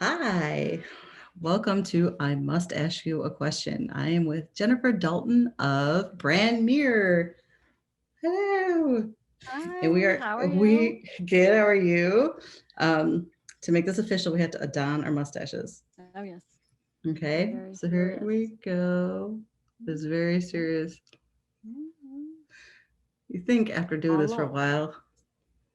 Hi, welcome to I Must Ask You a Question. I am with Jennifer Dalton of Brand Mirror. Hello. And we Hi, are how are you? we good. How are you? Um, to make this official, we have to don our mustaches. Oh, yes. I'm Okay, very so here serious. we go. It's very serious. Mhm. You think after doing this for a Hello, while?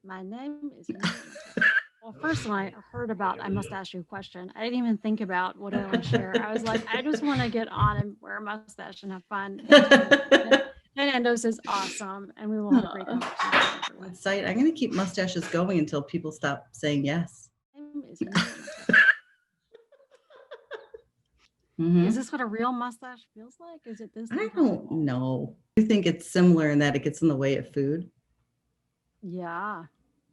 my name is Miramatic. Well, first, when I heard about I must ask you a question, I didn't even think about what I want to share. I was like, I just want to get on and wear a mustache and have fun and talk. And Endos is awesome, and we will have a great Aw, conversation, I'm sure. excited. I'm going to keep mustaches going until people stop saying yes. My name is Miramatic. Is Hmm. this what a real mustache feels like? Is it this I don't uncomfortable? know. I think it's similar in that it gets in the way of food, Yeah,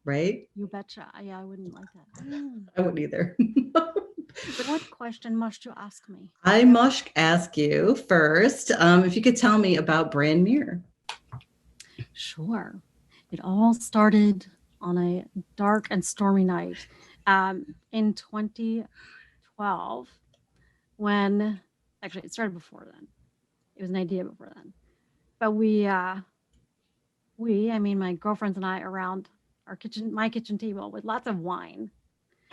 right? you betcha. Yeah, I wouldn't like that. Mm. I wouldn't either. But What question must you ask me? I must ask you first if you could tell me about Brand Mirror. Sure. It all started on a dark and stormy night in 2012 when actually it started before then. It was an idea before then. But I mean, my girlfriends and I around my kitchen table with lots of wine,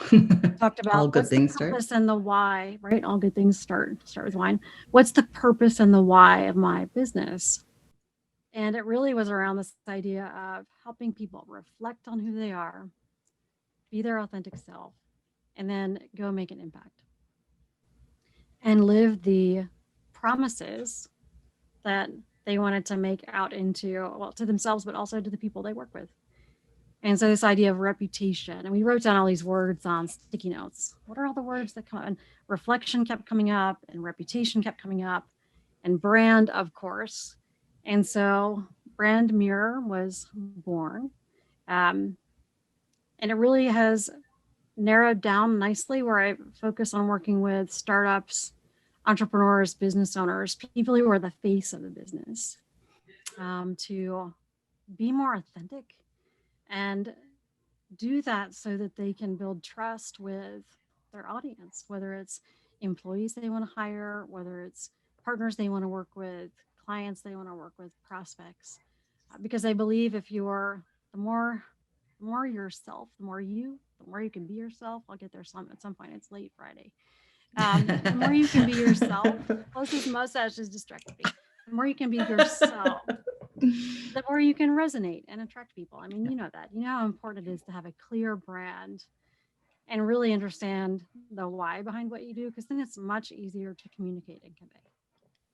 talked All about good what's the things start. purpose and the why, right? All good things start with wine. What's the purpose and the why of my business? And it really was around this idea of helping people reflect on who they are, be their authentic self, and then go make an impact and live the promises that they wanted to make out into, well, to themselves, but also to the people they work with. And so this idea of reputation, and we wrote down all these words on sticky notes. What are all the words that come up? And reflection kept coming up, and reputation kept coming up, and brand, of course. And so Brand Mirror was born. Um, and it really has narrowed down nicely where I focus on working with startups, entrepreneurs, business owners, people who are the face of the business, to be more authentic and do that so that they can build trust with their audience, whether it's employees they want to hire, whether it's partners they want to work with, clients they want to work with, prospects. Because I believe if you're the more yourself, the more you can be yourself. I'll get there at some point. It's late Friday. The more you can be yourself, plus this mustache has distracted me. The more you can be yourself, the more you can resonate and attract people. I mean, you know that. You know how important it is to have a clear brand and really understand the why behind what you do, because then it's much easier to communicate and convey.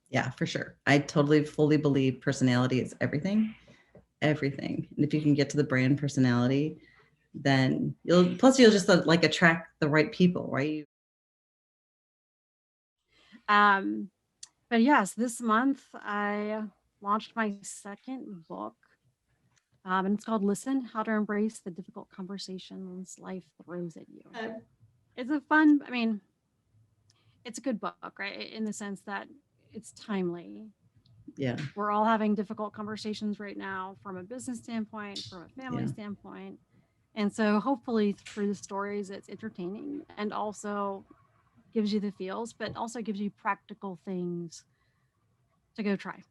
Yeah, for sure. I totally fully believe personality is everything. Everything. And if you can get to the brand personality, then you'll just like attract the right people, right? Um, but yes, this month I launched my second book, and it's called Listen: How to Embrace the Difficult Conversations Life Throws at You. It's a fun, I mean, it's a good book, right? In the sense that it's timely. Yeah. We're all having difficult conversations right now from a business standpoint, from a Yeah. family standpoint. And so hopefully through the stories, it's entertaining and also gives you the feels, but also gives you practical things to go try.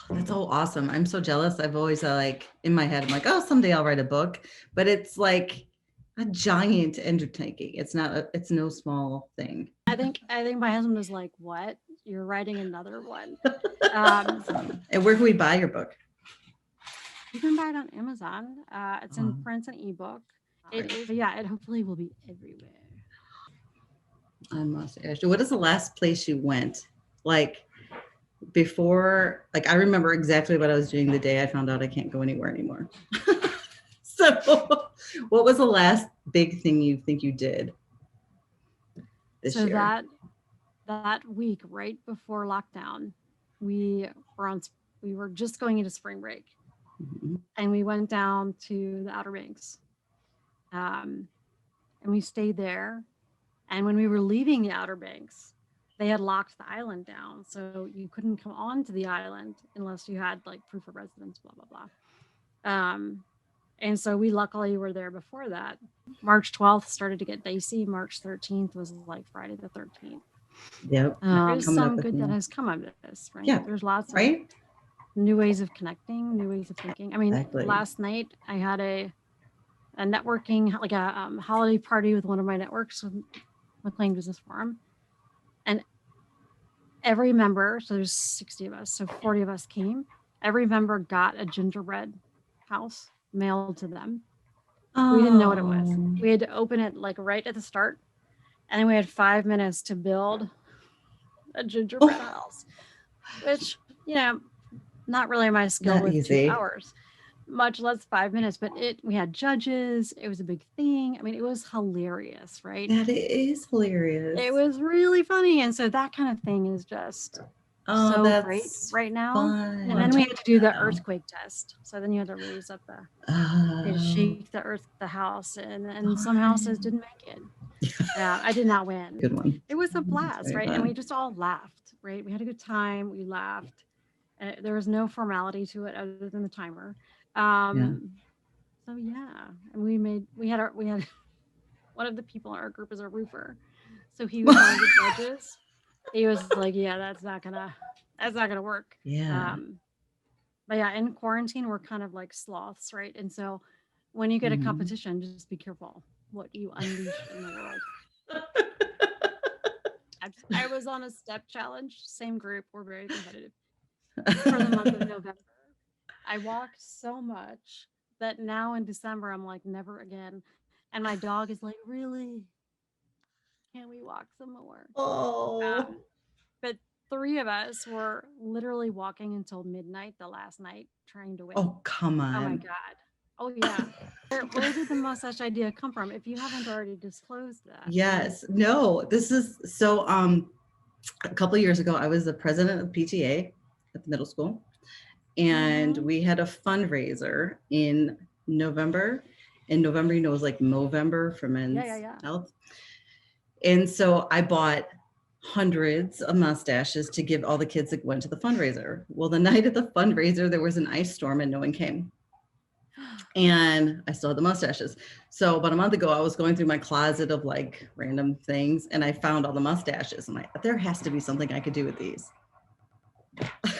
That's so awesome. I'm so jealous. I've always like in my head, I'm like, oh, someday I'll write a book, but it's like a giant undertaking. It's no small thing. I think my husband was like, "What? You're writing another one?" Um, And where can we buy your book? you can buy it on Amazon. It's in Um, print and ebook. It Great. is, but yeah, it hopefully will be everywhere. I must ask you, what is the last place you went? Like before, like I remember exactly what I was doing the day I found out I can't go anywhere anymore. So, what was the last big thing you think you did this So year? that week right before lockdown, we were on we were just going into spring break, Mhm. and we went down to the Outer Banks, um, and we stayed there. And when we were leaving the Outer Banks, they had locked the island down, so you couldn't come onto the island unless you had like proof of residence, blah blah blah. And so we luckily were there before that. March 12th started to get dicey. March 13th was like Friday the 13th. Yep. There's Coming up some with good that new. has come of this, right? Yeah. There's lots of Right. new ways of connecting, new ways of thinking. I mean, Exactly. last night I had a networking, like a holiday party with one of my networks with McLean Business Forum. And every member, so there's 60 of us, so 40 of us came. Every member got a gingerbread house mailed to them. We didn't know what it was. Oh. We had to open it like right at the start. And then we had 5 minutes to build a gingerbread house, which, you know, not really my skill Not with 2 easy. hours, much less 5 minutes, but we had judges. It was a big thing. I mean, it was hilarious, right? That is hilarious. It was really funny. And so that kind of thing is just so that's great right now. fun. And then we had to do the earthquake test. So then you had to raise up you had to shake the house, and some houses didn't make it. Yeah, I did not win. Good one. It was a blast, Very right? fun. And we just all laughed, right? We had a good time. We laughed. There was no formality to it other than the timer. So yeah, and we had one of the people in our group is a roofer, so he was one of the judges. He was like, "Yeah, that's not gonna work." Yeah. But yeah, in quarantine, we're kind of like sloths, right? And so when you get a Mhm. competition, just be careful what you unleash in the world. I was on a step challenge, same group, we're very competitive, for the month of November. I walked so much that now in December, I'm like, never again. And my dog is like, really? Can we walk some more? Oh. But 3 of us were literally walking until midnight the last night trying to win. Oh, come on. Oh my God. Oh yeah. Where did the mustache idea come from? If you haven't already disclosed that. Yes. No, this is so a couple of years ago, I was the president of PTA at the middle school. And we had a fundraiser in November. In November, you know, it was like Movember for men's health. And so I bought hundreds of mustaches to give all the kids that went to the fundraiser. Well, the night of the fundraiser, there was an ice storm and no one came. And I still had the mustaches. So about a month ago, I was going through my closet of like random things and I found all the mustaches. I'm like, there has to be something I could do with these.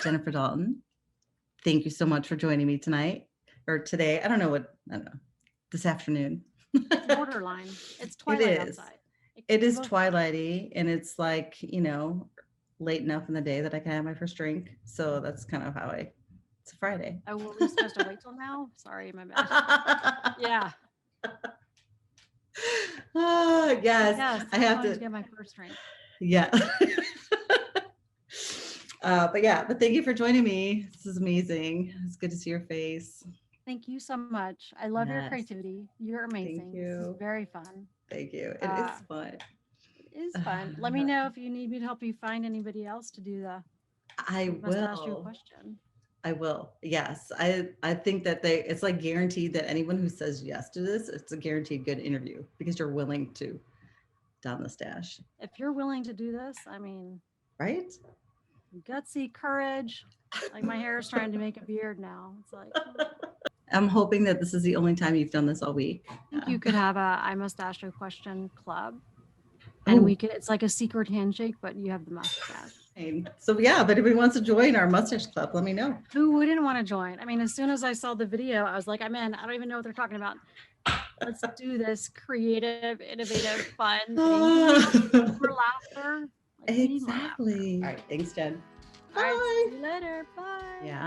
Jennifer Dalton, thank you so much for joining me tonight or today. I don't know, this afternoon. It's borderline. It's twilight outside. It is twilighty and it's like, you know, late enough in the day that I can have my first drink. So that's kind of how it's a Friday. Oh, were we supposed to wait till now? Sorry, my bad. Yeah. Yes, I have to get my first drink. Yeah. But thank you for joining me. This is amazing. It's good to see your face. Thank you so much. I love your creativity. You're amazing. Thank you. This is very fun. Thank you. It is fun. It is fun. Let me know if you need me to help you find anybody else to do the will. Question. I will. Yes. I think that it's like guaranteed that anyone who says yes to this, it's a guaranteed good interview because you're willing to don the stash. If you're willing to do this, I mean, right? Gutsy courage. Like my hair is trying to make a beard now. It's like I'm hoping that this is the only time you've done this all week. I think you could have I Mustache Question club. And we could, it's like a secret handshake, but you have the mustache. So yeah, but if anyone wants to join our mustache club, let me know. Who wouldn't want to join? I mean, as soon as I saw the video, I was like, I'm in. I don't even know what they're talking about. Let's do this creative, innovative, fun thing for laughter. Exactly. All right. Thanks, Jen. Bye. All right, see you later. Bye. Yeah.